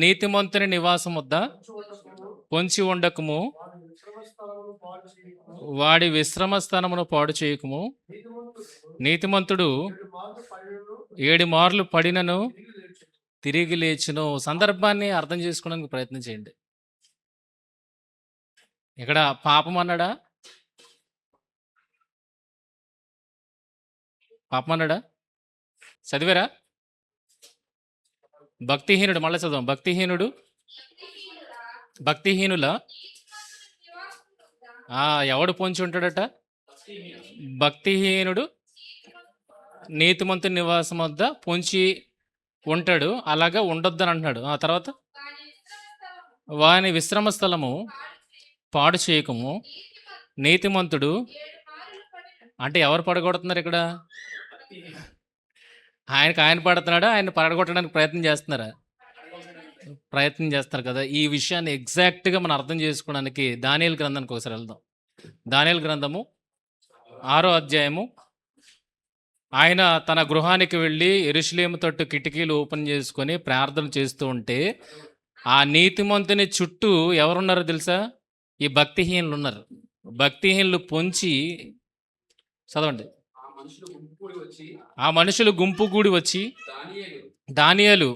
నీతిమంతుని నివాసం వద్ద పొంచి ఉండకము, వాడి విశ్రమ స్థానమును పాడు చేయకము. నీతిమంతుడు 7 మార్లు పడినను తిరిగి లేచును. సందర్భాన్ని అర్థం చేసుకోవడానికి ప్రయత్నం చేయండి. ఇక్కడ పాపం అన్నాడా? పాపం అన్నాడా? చదివారా? భక్తిహీనుడు, మళ్ళీ చదవం. భక్తిహీనుల ఎవడు పొంచి ఉంటాడట? భక్తిహీనుడు నీతిమంతుని నివాసం వద్ద పొంచి ఉంటాడు, అలాగా ఉండొద్దని అంటున్నాడు. ఆ తర్వాత వాని విశ్రమ స్థలము పాడు చేయకము. నీతిమంతుడు అంటే ఎవరు పడగొడుతున్నారు ఇక్కడ? ఆయన పడుతున్నాడా? ఆయన పడగొట్టడానికి ప్రయత్నం చేస్తున్నారా? ప్రయత్నం చేస్తారు కదా. ఈ విషయాన్ని ఎగ్జాక్ట్గా మనం అర్థం చేసుకోవడానికి దానియేలు గ్రంథానికి ఒకసారి వెళ్దాం. దానియేలు గ్రంథము 6వ అధ్యాయము. ఆయన తన గృహానికి వెళ్ళి యెరూషలేము తట్టు కిటికీలు ఓపెన్ చేసుకొని ప్రార్థన చేస్తూ ఉంటే ఆ నీతిమంతుని చుట్టూ ఎవరున్నారో తెలుసా? ఈ భక్తిహీనులు ఉన్నారు. భక్తిహీనులు పొంచి, చదవండి. ఆ మనుషులు గుంపు కూడి వచ్చి దానియేలు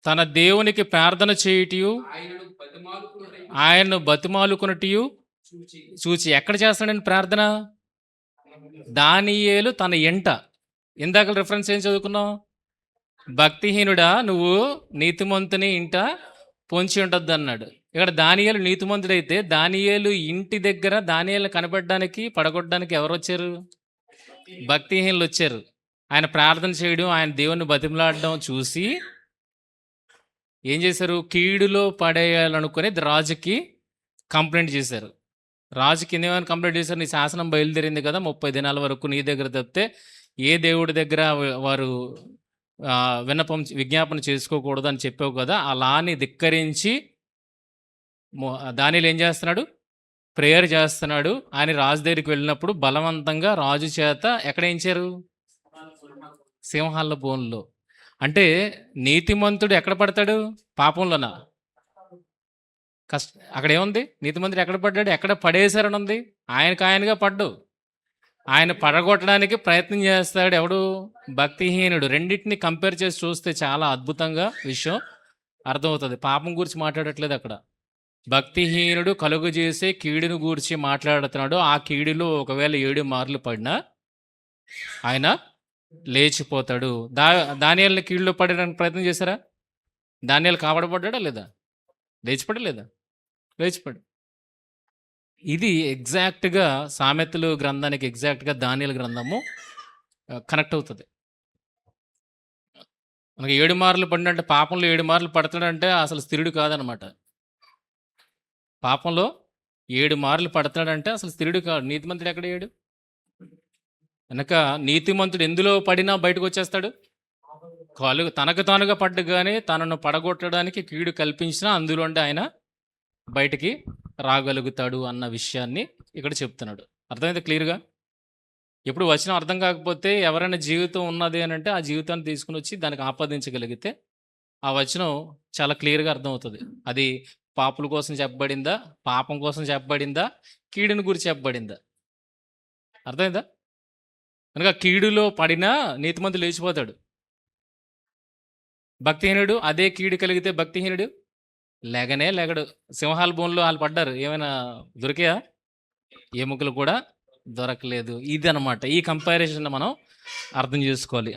తన దేవునికి ప్రార్థన చేయుటయు ఆయన్ను బతిమాలుకున్నట్టు చూచి. ఎక్కడ చేస్తాడని ప్రార్థన? దానియేలు తన ఎంట. ఇందాక రిఫరెన్స్ ఏం చదువుకున్నావు? భక్తిహీనుడా, నువ్వు నీతిమంతుని ఇంట పొంచి ఉండొద్దు అన్నాడు. ఇక్కడ దానియేలు నీతిమంతుడైతే దానియేలు ఇంటి దగ్గర దానియేలు కనబడడానికి పడగొట్టడానికి ఎవరు వచ్చారు? భక్తిహీనులు వచ్చారు. ఆయన ప్రార్థన చేయడం, ఆయన దేవుని బతిమలాడడం చూసి ఏం చేశారు? కీడులో పడేయాలనుకుని రాజుకి కంప్లైంట్ చేశారు. రాజుకి ఏమైనా కంప్లైంట్ చేశారు? నీ శాసనం బయలుదేరింది కదా, 30 దినాల వరకు నీ దగ్గర తప్పితే ఏ దేవుడి దగ్గర వారు విజ్ఞాపన చేసుకోకూడదు అని చెప్పావు కదా. అలాని ధిక్కరించి దానియేలు ఏం చేస్తున్నాడు? ప్రేయర్ చేస్తున్నాడు. ఆయన రాజు దగ్గరికి వెళ్ళినప్పుడు బలవంతంగా రాజు చేత ఎక్కడ వేయించారు? సింహాల బోన్లో. అంటే నీతిమంతుడు ఎక్కడ పడతాడు? పాపంలోనా? అక్కడ ఏముంది? నీతిమంతుడు ఎక్కడ పడ్డాడు? ఎక్కడ పడేశారని ఉంది? ఆయనగా పడ్డు. ఆయన పడగొట్టడానికి ప్రయత్నం చేస్తాడు ఎవడు? భక్తిహీనుడు. రెండింటిని కంపేర్ చేసి చూస్తే చాలా అద్భుతంగా విషయం అర్థమవుతుంది. పాపం గురించి మాట్లాడట్లేదు అక్కడ. భక్తిహీనుడు కలుగు చేసే కీడును గూర్చి మాట్లాడుతున్నాడు. ఆ కీడులో ఒకవేళ 7 మార్లు పడినా ఆయన లేచిపోతాడు. దానియేలుని కీడులో పడడానికి ప్రయత్నం చేశారా? దానియేలు కాపాడబడ్డా లేదా? లేచిపడలేదా? లేచిపడు. ఇది ఎగ్జాక్ట్గా సామెతలు గ్రంథానికి ఎగ్జాక్ట్గా దానియేలు గ్రంథము కనెక్ట్ అవుతుంది. మనకి 7 మార్లు పడినట్టు, పాపంలో 7 మార్లు పడుతున్నాడంటే అసలు స్థిరుడు కాదనమాట. పాపంలో 7 మార్లు పడతాడంటే అసలు స్థిరుడు కాదు. నీతిమంతుడు ఎక్కడ 7? కనుక నీతిమంతుడు ఎందులో పడినా బయటకు వచ్చేస్తాడు. తనకు తానుగా పడ్డు కానీ తనను పడగొట్టడానికి కీడు కల్పించినా అందులో ఆయన బయటికి రాగలుగుతాడు అన్న విషయాన్ని ఇక్కడ చెప్తున్నాడు. అర్థమైంది క్లియర్గా? ఎప్పుడు వచనం అర్థం కాకపోతే ఎవరైనా జీవితం ఉన్నది అని అంటే ఆ జీవితాన్ని తీసుకుని వచ్చి దానికి ఆపాదించగలిగితే ఆ వచనం చాలా క్లియర్గా అర్థమవుతుంది. అది పాపుల కోసం చెప్పబడిందా, పాపం కోసం చెప్పబడిందా, కీడుని గురించి చెప్పబడిందా? అర్థమైందా? కనుక కీడులో పడినా నీతిమంతుడు లేచిపోతాడు. భక్తిహీనుడు అదే కీడు కలిగితే భక్తిహీనుడు లేగడు. సింహాల బోన్లో వాళ్ళు పడ్డారు, ఏమైనా దొరికాయా? ఎముకలు కూడా దొరకలేదు. ఇది అనమాట. ఈ కంపారిజన్ మనం అర్థం చేసుకోవాలి.